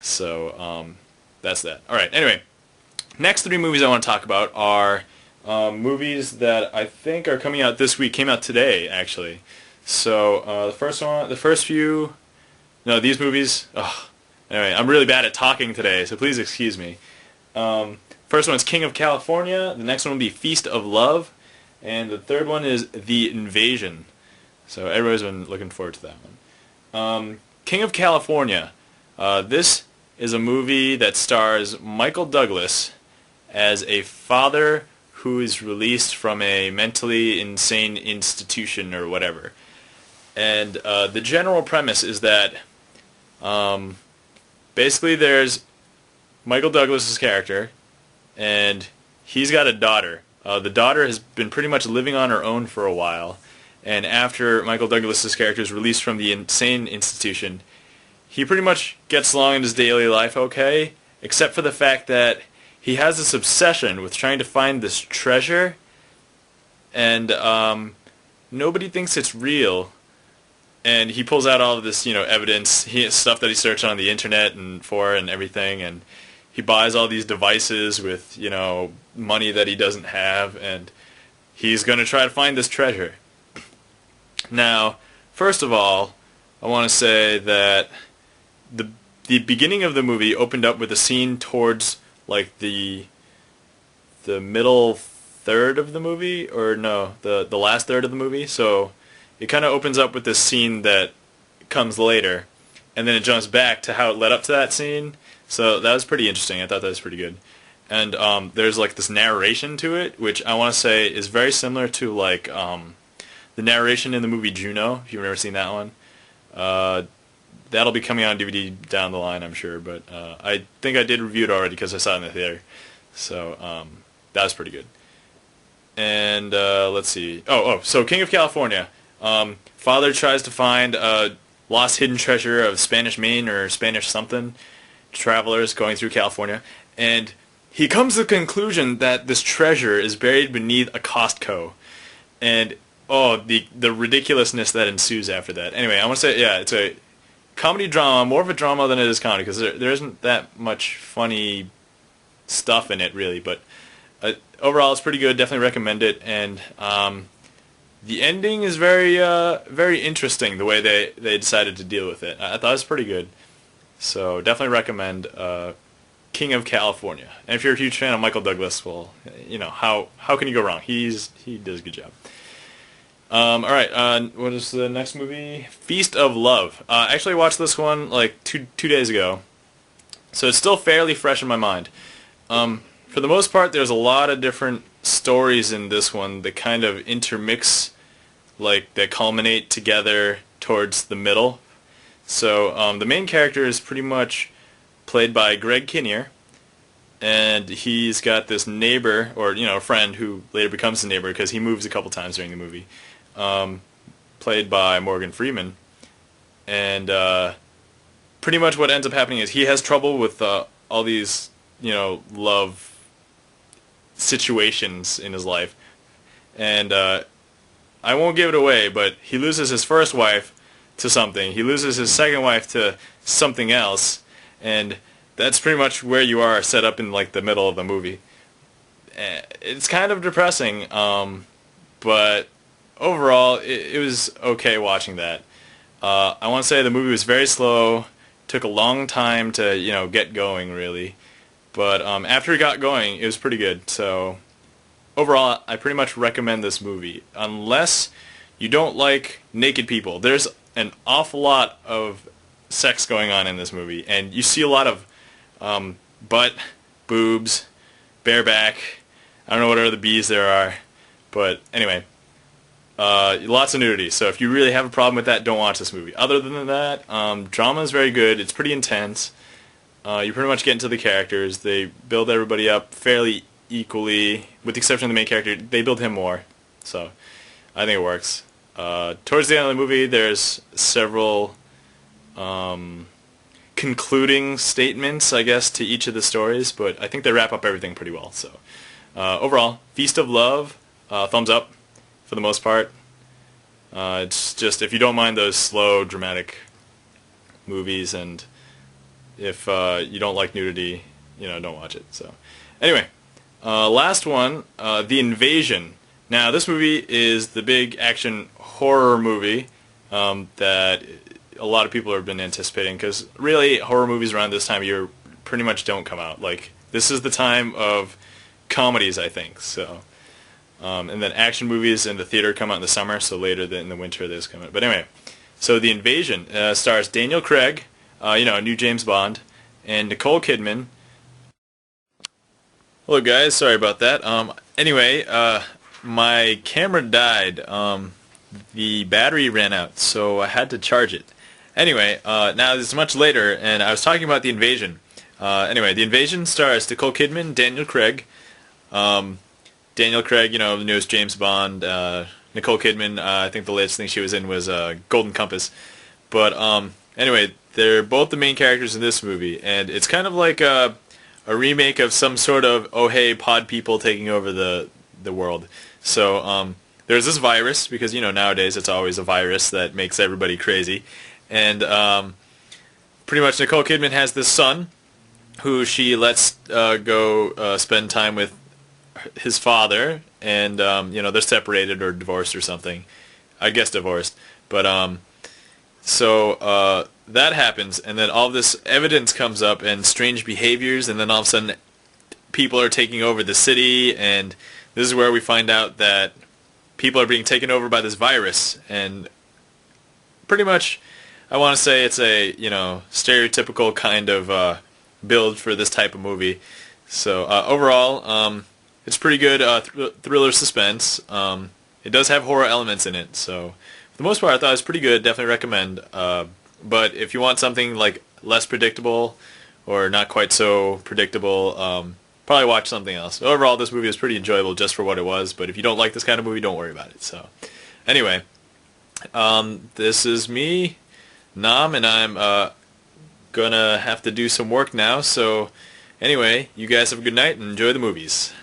So that's that. All right. Anyway, next three movies I want to talk about are movies that I think are coming out this week. Came out today, actually. So the first few, no, these movies. Oh, anyway, I'm really bad at talking today, so please excuse me. First one is King of California. The next one will be Feast of Love, and the third one is The Invasion. So everybody's been looking forward to that one. King of California. This is a movie that stars Michael Douglas as a father who is released from a mentally insane institution or whatever. And the general premise is that basically there's Michael Douglas's character, and he's got a daughter. The daughter has been pretty much living on her own for a while, and after Michael Douglas's character is released from the insane institution, he pretty much gets along in his daily life okay, except for the fact that he has this obsession with trying to find this treasure, and nobody thinks it's real. And he pulls out all of this, evidence, stuff that he searched on the internet and everything, and he buys all these devices with, money that he doesn't have, and he's going to try to find this treasure. Now, first of all, I want to say that the beginning of the movie opened up with a scene towards like the middle third of the movie, or no, the last third of the movie. So it kind of opens up with this scene that comes later, and then it jumps back to how it led up to that scene. So that was pretty interesting. I thought that was pretty good. And there's like this narration to it, which I want to say is very similar to like the narration in the movie Juno, if you've never seen that one. That'll be coming out on DVD down the line, I'm sure. But I think I did review it already because I saw it in the theater. So that was pretty good. And let's see. So King of California. Father tries to find a lost hidden treasure of Spanish Main or Spanish something. Travelers going through California. And he comes to the conclusion that this treasure is buried beneath a Costco. And, the ridiculousness that ensues after that. Anyway, I want to say, yeah, it's a comedy drama, more of a drama than it is comedy, because there isn't that much funny stuff in it, really. But overall, it's pretty good. Definitely recommend it. And the ending is very, very interesting, the way they decided to deal with it. I thought it was pretty good. So definitely recommend King of California. And if you're a huge fan of Michael Douglas, well, how can you go wrong? He does a good job. All right, what is the next movie? Feast of Love. I actually watched this one like two days ago, so it's still fairly fresh in my mind. For the most part, there's a lot of different stories in this one that kind of intermix, like that culminate together towards the middle. So the main character is pretty much played by Greg Kinnear, and he's got this neighbor, or friend who later becomes the neighbor because he moves a couple times during the movie, played by Morgan Freeman. And pretty much what ends up happening is he has trouble with all these love situations in his life, and I won't give it away, but he loses his first wife to something. He loses his second wife to something else, and that's pretty much where you are set up in like the middle of the movie. It's kind of depressing, but overall it was okay watching that. I want to say the movie was very slow, took a long time to get going really, but after it got going it was pretty good. So overall I pretty much recommend this movie, unless you don't like naked people. There's an awful lot of sex going on in this movie, and you see a lot of butt, boobs, bareback. I don't know what other B's there are, but anyway, lots of nudity. So if you really have a problem with that, don't watch this movie. Other than that, drama is very good. It's pretty intense. You pretty much get into the characters. They build everybody up fairly equally, with the exception of the main character. They build him more, so I think it works. Towards the end of the movie, there's several concluding statements, I guess, to each of the stories, but I think they wrap up everything pretty well. So overall, Feast of Love, thumbs up for the most part. It's just, if you don't mind those slow, dramatic movies, and if you don't like nudity, don't watch it. So, anyway, last one, The Invasion. Now, this movie is the big action horror movie that a lot of people have been anticipating, because really, horror movies around this time of year pretty much don't come out. Like, this is the time of comedies, I think. So, and then action movies in the theater come out in the summer, so later in the winter those come out. But anyway, so The Invasion stars Daniel Craig, new James Bond, and Nicole Kidman. Hello guys, sorry about that. Anyway, my camera died. The battery ran out, so I had to charge it. Anyway, now it's much later, and I was talking about The Invasion. Anyway, The Invasion stars Nicole Kidman, Daniel Craig. Daniel Craig, the newest James Bond. Nicole Kidman, I think the latest thing she was in was Golden Compass. But anyway, they're both the main characters in this movie, and it's kind of like a remake of some sort of oh hey pod people taking over the world. So there's this virus, because nowadays it's always a virus that makes everybody crazy, and pretty much Nicole Kidman has this son who she lets go spend time with his father, and they're separated or divorced or something. I guess divorced, but so that happens, and then all this evidence comes up and strange behaviors, and then all of a sudden people are taking over the city, and this is where we find out that people are being taken over by this virus, and pretty much I want to say it's a stereotypical kind of build for this type of movie. So overall, it's pretty good thriller suspense. It does have horror elements in it, so for the most part I thought it was pretty good. Definitely recommend. But if you want something like less predictable or not quite so predictable, probably watch something else. Overall, this movie was pretty enjoyable just for what it was, but if you don't like this kind of movie, don't worry about it. So anyway, this is me, Nam, and I'm gonna have to do some work now. So anyway, you guys have a good night and enjoy the movies.